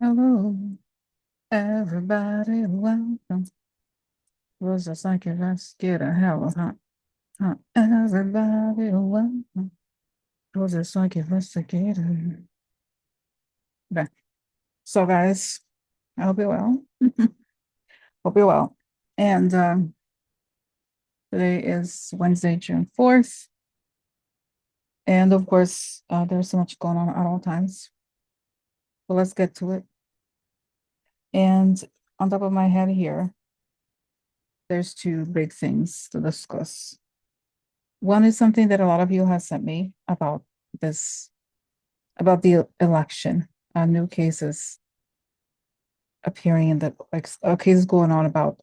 Hello, everybody, welcome. Was just like if I scared of hell, huh? Everybody, welcome. Was just like if I scared of. Okay. So, guys, I hope you're well. Hope you're well. And today is Wednesday, June 4th. And of course, there's so much going on at all times. So let's get to it. And on top of my head here, there's two big things to discuss. One is something that a lot of you have sent me about this, about the election, new cases appearing in the, like, a case going on about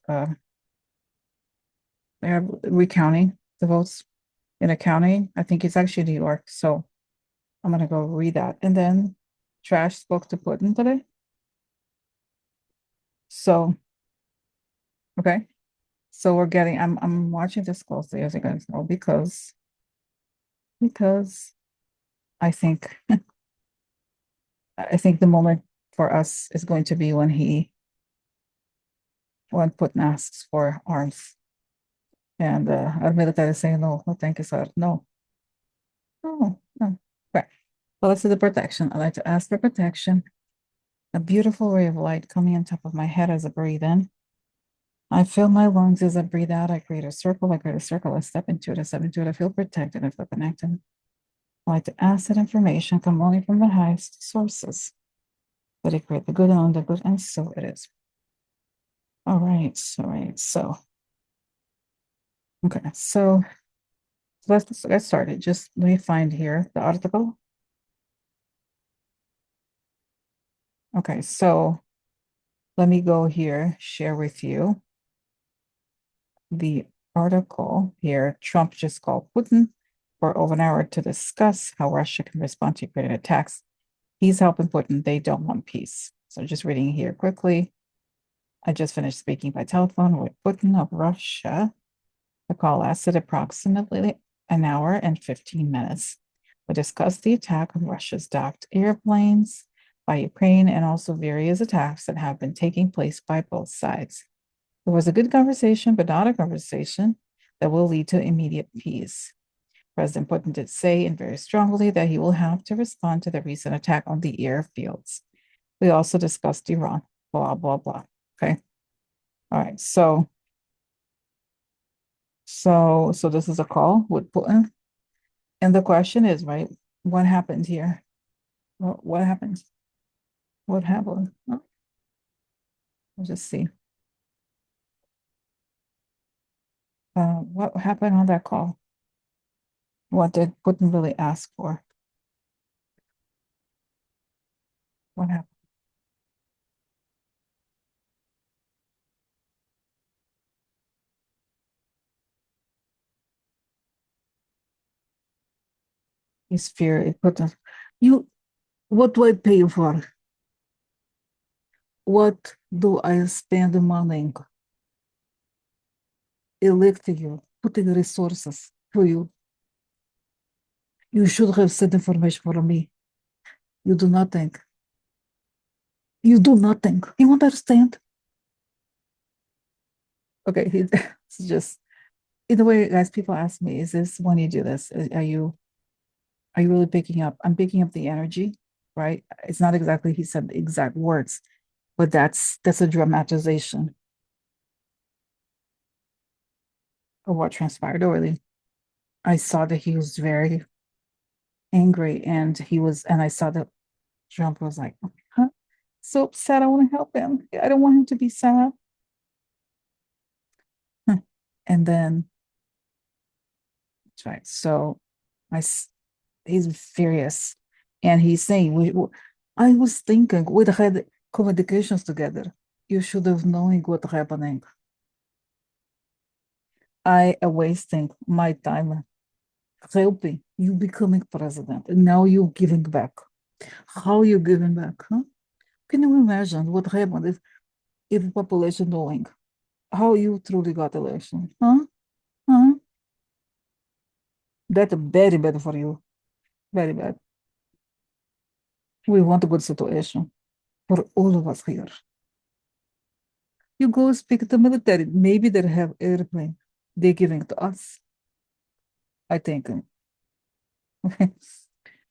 they're recounting the votes in a county. I think it's actually New York. So I'm gonna go read that. And then Trash spoke to Putin today. So, okay. So I'm watching this closely, as you guys know, because I think I think the moment for us is going to be when Putin asks for arms. And our military is saying, no, no, thank you, sir. No, no, no. Right. Well, let's do the protection. I like to ask for protection. A beautiful ray of light coming on top of my head as I breathe in. I fill my lungs as I breathe out. I create a circle. I create a circle. I step into it. I step into it. I feel protected. I feel connected. I like to ask that information come only from the highest sources. But it create the good and the good, and so it is. All right. All right. So, okay. So let's get started. Just let me find here the article. Okay. So let me go here, share with you the article here. Trump just called Putin for over an hour to discuss how Russia can respond to Ukrainian attacks. He's helping Putin. They don't want peace. So just reading here quickly. I just finished speaking by telephone with Putin of Russia. The call lasted approximately an hour and 15 minutes. We discussed the attack on Russia's docked airplanes by Ukraine and also various attacks that have been taking place by both sides. It was a good conversation, but not a conversation that will lead to immediate peace. President Putin did say, and very strongly, that he will have to respond to the recent attack on the airfields. We also discussed Iran, blah, blah, blah. Okay. All right. So this is a call with Putin. And the question is, right, what happened here? What happened? What happened? Oh, let's just see. What happened on that call? What did Putin really ask for? What happened? His fear, it put us, you, what do I pay you for? What do I spend the money electing you, putting resources for you? You should have said information for me. You do nothing. You do nothing. You understand? Okay, it's just in the way, guys, people ask me, is this when you do this? Are you really picking up? I'm picking up the energy, right? It's not exactly he said the exact words, but that's a dramatization of what transpired. Already, I saw that he was very angry, and I saw that Trump was like, huh? So upset. I want to help him. I don't want him to be sad. And then, that's right. So he's furious, and he's saying, I was thinking we had communications together. You should have known what happening. I am wasting my time helping you becoming president, and now you're giving back. How you giving back, huh? Can you imagine what happened if population knowing how you truly got election, huh? Huh? That's very bad for you, very bad. We want a good situation. for all of us here. You go speak to the military. Maybe they have airplane. They're giving to us. I think.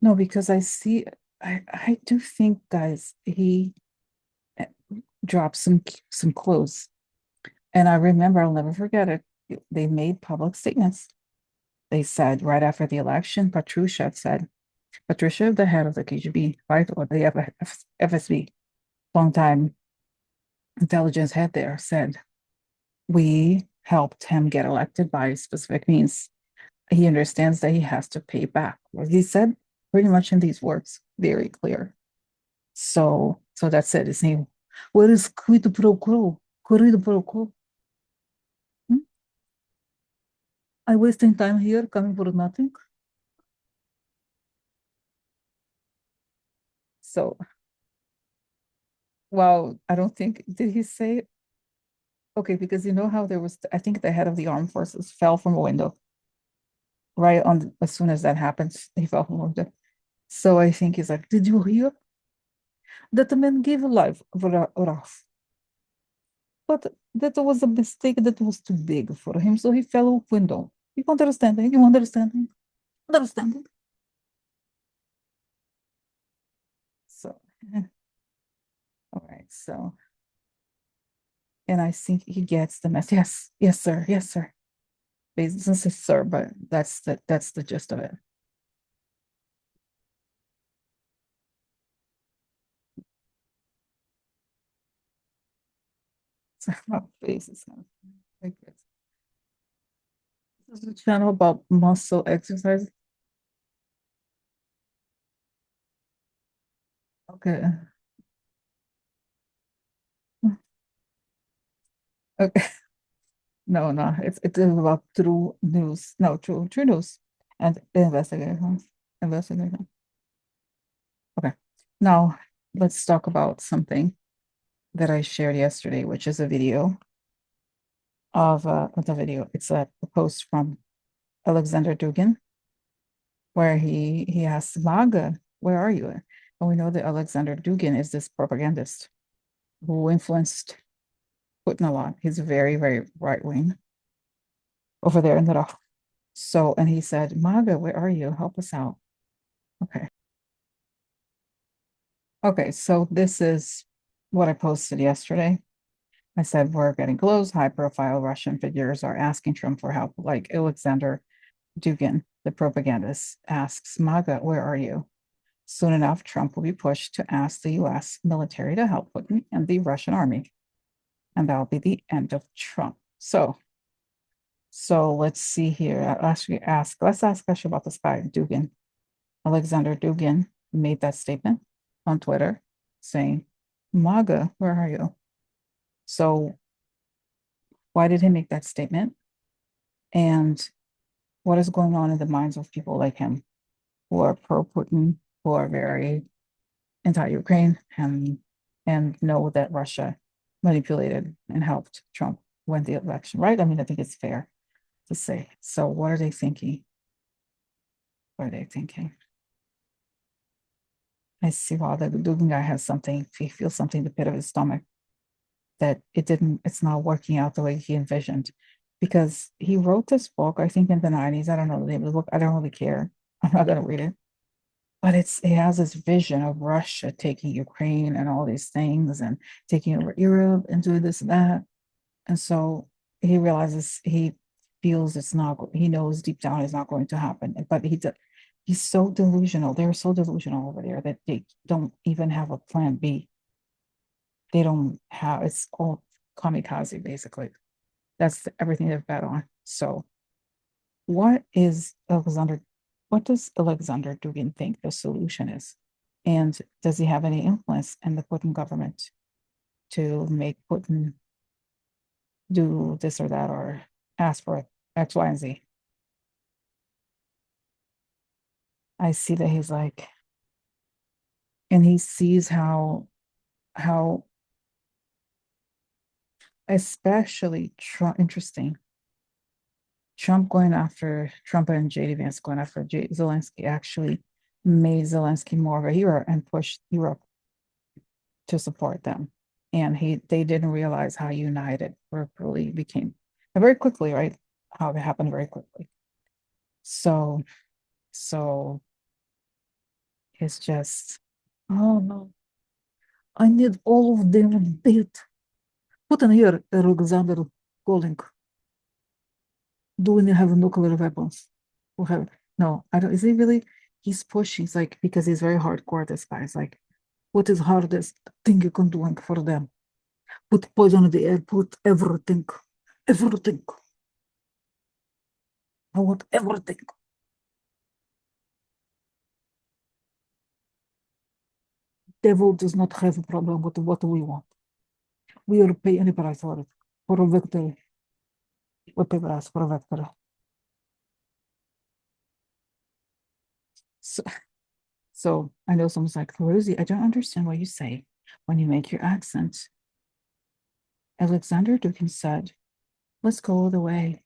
No, because I see. I do think, guys, he uh, dropped some clothes, and I remember I'll never forget it. They made public statements. They said right after the election, Patricia, the head of the KGB, right, or the FSB, longtime intelligence head there, said, we helped him get elected by specific means. He understands that he has to pay back. Well, he said pretty much in these words, very clear. So that's it. It's saying, what is quid pro quo? Quid pro quo? Hmm? I wasting time here coming for nothing. So, well, I don't think, did he say, okay, because you know how there was, I think the head of the armed forces fell from a window, right on, as soon as that happens, he fell from a window. So I think he's like, did you hear that the man gave a life for Raf? But that was a mistake that was too big for him, so he fell out window. You understanding? You understanding? Understanding? So, all right. So, and I think he gets the message. Yes, yes, sir. Yes, sir. Business is sir, but that's the gist of it. So my face is kind of like this. This is a channel about muscle exercise. Okay. Okay. No, no, it's about true news. No, true news and investigation. Investigation. Okay. Now let's talk about something that I shared yesterday, which is a video of the video. It's a post from Alexander Dugin, where he asks MAGA, where are you? And we know that Alexander Dugin is this propagandist who influenced Putin a lot. He's very, very right wing over there in the Raf. So, and he said, MAGA, where are you? Help us out. Okay. Okay, so this is what I posted yesterday. I said, we're getting close. High profile Russian figures are asking Trump for help, like Alexander Dugin, the propagandist, asks MAGA, where are you? Soon enough, Trump will be pushed to ask the US military to help Putin and the Russian army. And that'll be the end of Trump. So let's see here. Let's ask Ash about this guy, Dugin. Alexander Dugin made that statement on Twitter saying, MAGA, where are you? So why did he make that statement? And what is going on in the minds of people like him who are pro-Putin, who are very anti-Ukraine, and know that Russia manipulated and helped Trump win the election, right? I mean, I think it's fair to say. So what are they thinking? What are they thinking? I see, wow, the Dugin guy has something, he feels something in the pit of his stomach that it's not working out the way he envisioned. Because he wrote this book, I think in the 90s. I don't know the name of the book. I don't really care. I'm not gonna read it. But it has this vision of Russia taking Ukraine and all these things and taking over Europe and doing this and that. And so he realizes he feels it's not, he knows deep down it's not going to happen. But he's so delusional. They're so delusional over there that they don't even have a plan B. They don't have, it's all kamikaze basically. That's everything they've bet on. So what is Alexander, what does Alexander Dugin think the solution is? And does he have any influence in the Putin government to make Putin do this or that or ask for X, Y, and Z? I see that he's like, and he sees how especially interesting. Trump and JD Vance going after Zelensky actually made Zelensky more of a hero and pushed Europe to support them. And they didn't realize how united Europe really became. And very quickly, right? How it happened very quickly. So, so it's just, oh no, I need all of them dead. Put in here, Alexander calling. Do we have nuclear weapons? We have no, I don't. Is he really? He's pushing. It's like because he's very hardcore. This guy is like, what is hardest thing you can do for them? Put poison in the air. Put everything, everything. I want everything. Devil does not have a problem with what we want. We will pay any price for it. For a victory. We pay price for a victory. So, so I know someone's like, Rosie, I don't understand what you say when you make your accent. Alexander Dugin said, let's go all the way.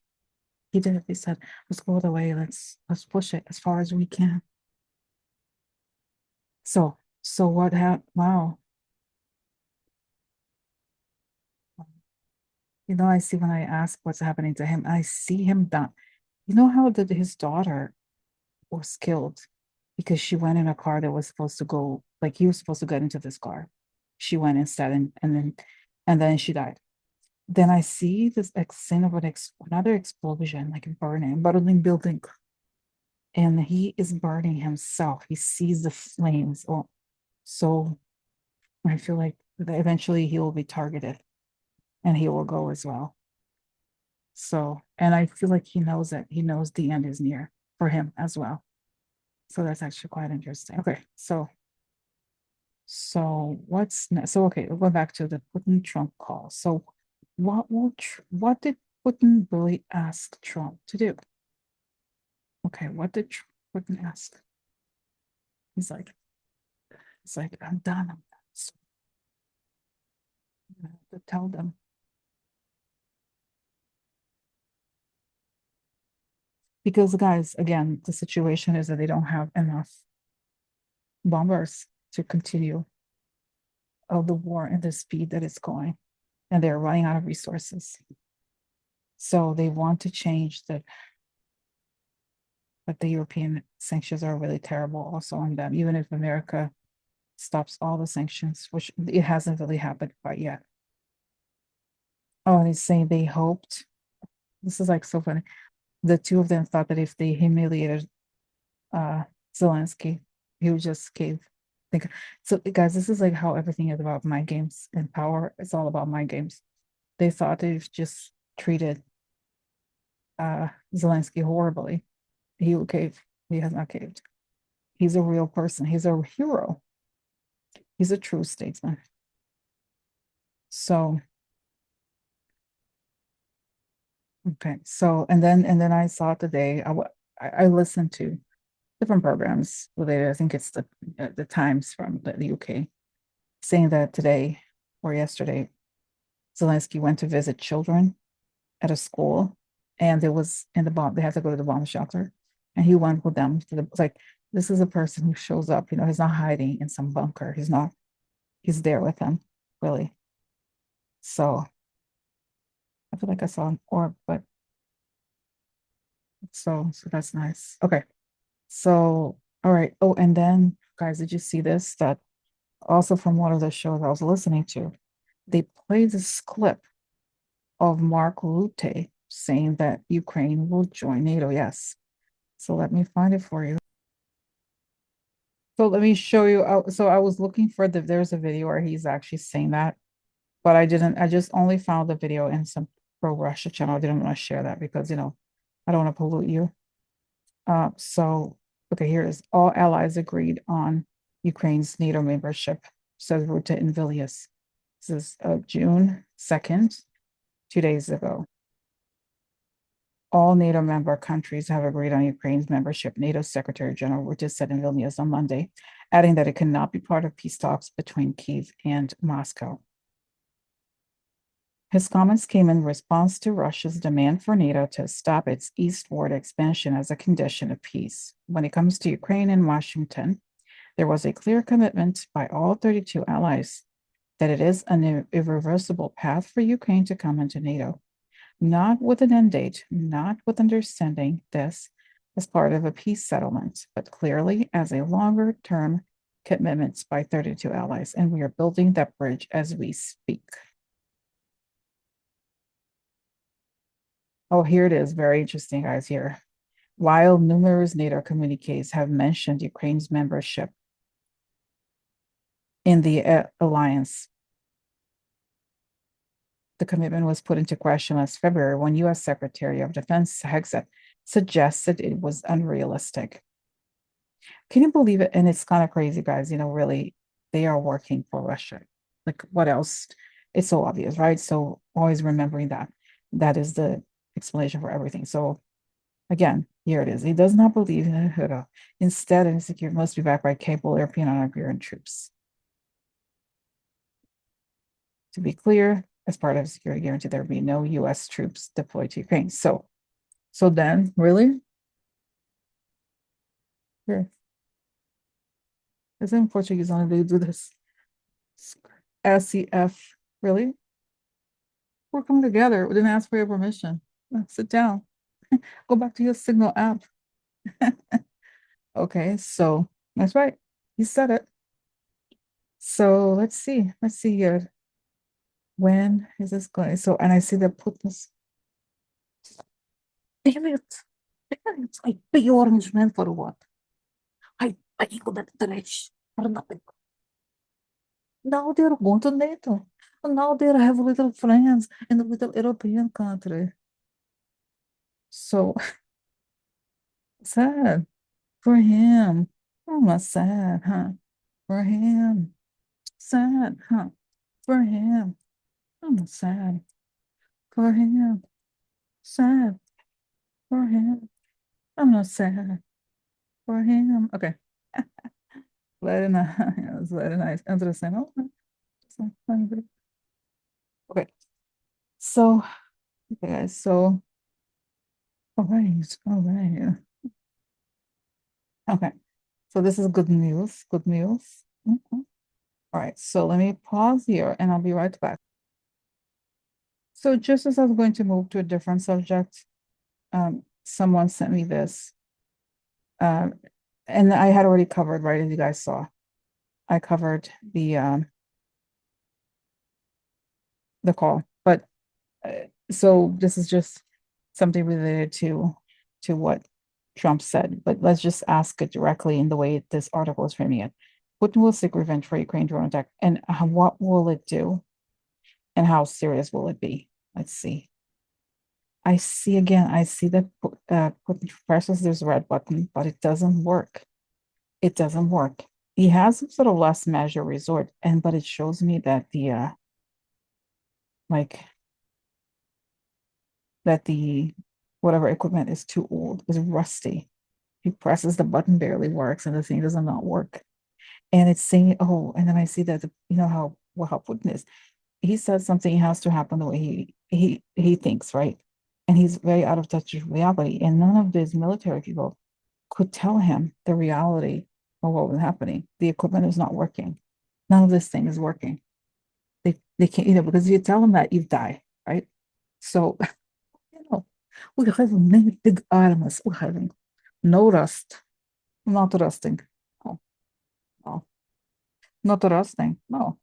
He did. He said, let's go all the way. Let's push it as far as we can. So what happened? Wow. I see when I ask what's happening to him, I see him down. You know how his daughter was killed because she went in a car that was supposed to go, like he was supposed to get into this car. She went instead and then she died. Then I see this scene of another explosion, like burning building. And he is burning himself. He sees the flames. Oh, so I feel like that eventually he will be targeted and he will go as well. So, and I feel like he knows the end is near for him as well. So that's actually quite interesting. Okay, so what's next? So okay, we'll go back to the Putin Trump call. So what did Putin really ask Trump to do? Okay, what did Putin ask? He's like, I'm done. So I have to tell them. Because guys, again, the situation is that they don't have enough bombers to continue of the war and the speed that it's going, and they're running out of resources. So they want to change that, but the European sanctions are really terrible also on them, even if America stops all the sanctions, which it hasn't really happened quite yet. Oh, and he's saying they hoped. This is like so funny. The two of them thought that if they humiliated Zelensky, he would just cave. Think so, guys. This is like how everything is about mind games and power. It's all about mind games. They thought they've just treated Zelensky horribly. He would cave. He has not caved. He's a real person. He's a hero. He's a true statesman. So okay. So and then I saw today. I listened to different programs related. I think it's the Times from the UK saying that today or yesterday, Zelensky went to visit children at a school, and there was in the bomb. They had to go to the bomb shelter, and he went with them to the like. This is a person who shows up. He's not hiding in some bunker. He's not. He's there with them, really. So I feel like I saw an orb, but so that's nice. Okay. So all right. Oh, and then guys, did you see this? That also from one of the shows I was listening to, they played this clip of Mark Rutte saying that Ukraine will join NATO. Yes. So let me find it for you. So let me show you. So I was looking for there's a video where he's actually saying that, but I didn't. I just only found the video in some pro Russia channel. I didn't want to share that because I don't want to pollute you. So okay, here is all allies agreed on Ukraine's NATO membership, says Rutte in Vilnius. This is June 2nd, 2 days ago. All NATO member countries have agreed on Ukraine's membership, NATO Secretary General Rutte said in Vilnius on Monday, adding that it cannot be part of peace talks between Kyiv and Moscow. His comments came in response to Russia's demand for NATO to stop its eastward expansion as a condition of peace. When it comes to Ukraine and Washington, there was a clear commitment by all 32 allies that it is an irreversible path for Ukraine to come into NATO, not with an end date, not with understanding this as part of a peace settlement, but clearly as a longer term commitment by 32 allies. And we are building that bridge as we speak. Oh, here it is. Very interesting, guys. Here. While numerous NATO communiques have mentioned Ukraine's membership in the alliance, the commitment was put into question last February when U.S. Secretary of Defense Hegseth suggested it was unrealistic. Can you believe it? And it's kind of crazy, guys. Really, they are working for Russia. Like, what else? It's so obvious, right? So, always remembering that that is the explanation for everything. So, again, here it is. He does not believe in it. Instead, insecurity must be backed by capable European and Hungarian troops. To be clear, as part of security guarantee, there will be no U.S. troops deployed to Ukraine. So then, really? Here. Is it in Portuguese only they do this? SCF. Really? We're coming together. We didn't ask for your permission. Sit down. Go back to your Signal app. Okay, so that's right. You said it. So let's see. Let's see here. When is this going? So, and I see that Putin's. Damn it. Damn it. I pay orange man for what? I go that trash for nothing. Now they're going to NATO. And now they have little friends in the little European country. So sad for him. Oh, not sad, huh? For him. Sad, huh? For him. I'm not sad. For him. Sad. For him. I'm not sad. For him. Okay. Very nice. It's very nice. Interesting. Okay. So, okay, guys. So, all right. All right. Okay. So this is good news. Good news. Mhm. All right. So let me pause here and I'll be right back. So just as I was going to move to a different subject, someone sent me this. And I had already covered, right, as you guys saw. I covered the call. But so this is just something related to what Trump said. But let's just ask it directly in the way this article is framing it. Putin will seek revenge for Ukraine drone attack, and what will it do, and how serious will it be? Let's see. I see again. I see that Putin presses this red button, but it doesn't work. It doesn't work. He has some sort of last measure resort, but it shows me that like the whatever equipment is too old, is rusty. He presses the button, barely works, and the thing does not work. And it's saying, oh, and then I see that how Putin is. He says something has to happen the way he thinks, right? And he's very out of touch with reality. And none of these military people could tell him the reality of what was happening. The equipment is not working. None of this thing is working. They can't, because if you tell them that, you die, right? So, we have many big armies. We have no rust, not rusting. No, no, not rusting. No,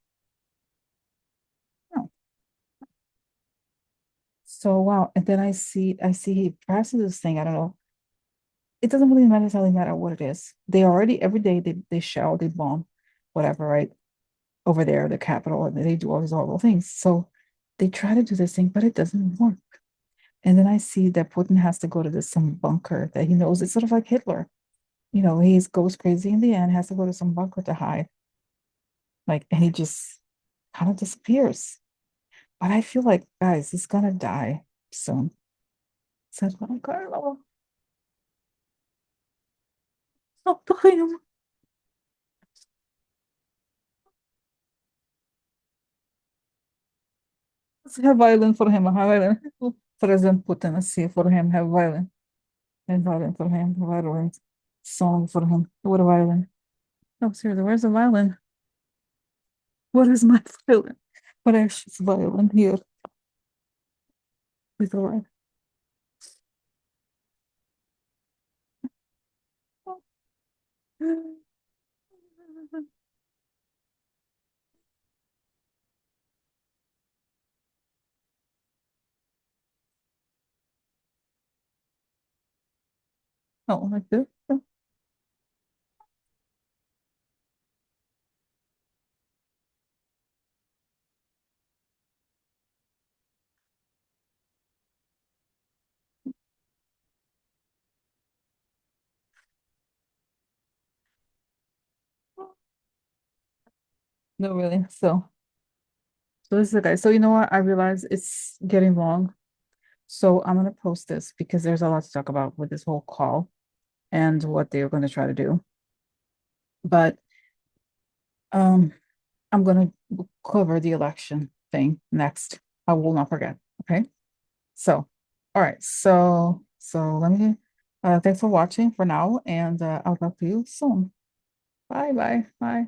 no. So wow. And then I see he presses this thing. I don't know. It doesn't really necessarily matter what it is. They already every day they shell, they bomb, whatever, right? Over there, the capital, and they do all these horrible things. So they try to do this thing, but it doesn't work. And then I see that Putin has to go to this some bunker that he knows it's sort of like Hitler. He goes crazy in the end, has to go to some bunker to hide. And he just kind of disappears. But I feel like, guys, he's gonna die soon. Said, oh, Carlo, talk to him. Let's have violin for him. Have violin. President Putin, let's see for him. Have violin. And violin for him. Violin. Song for him. What a violin. Oh, seriously, where's the violin? What is my violin? Precious violin here. With all right. Oh, like this. No, really. So this is the guy. So you know what? I realize it's getting long. So I'm gonna post this because there's a lot to talk about with this whole call and what they're gonna try to do. But um I'm gonna cover the election thing next. I will not forget. Okay. So, all right. So let me thanks for watching for now, and I'll talk to you soon. Bye bye. Bye.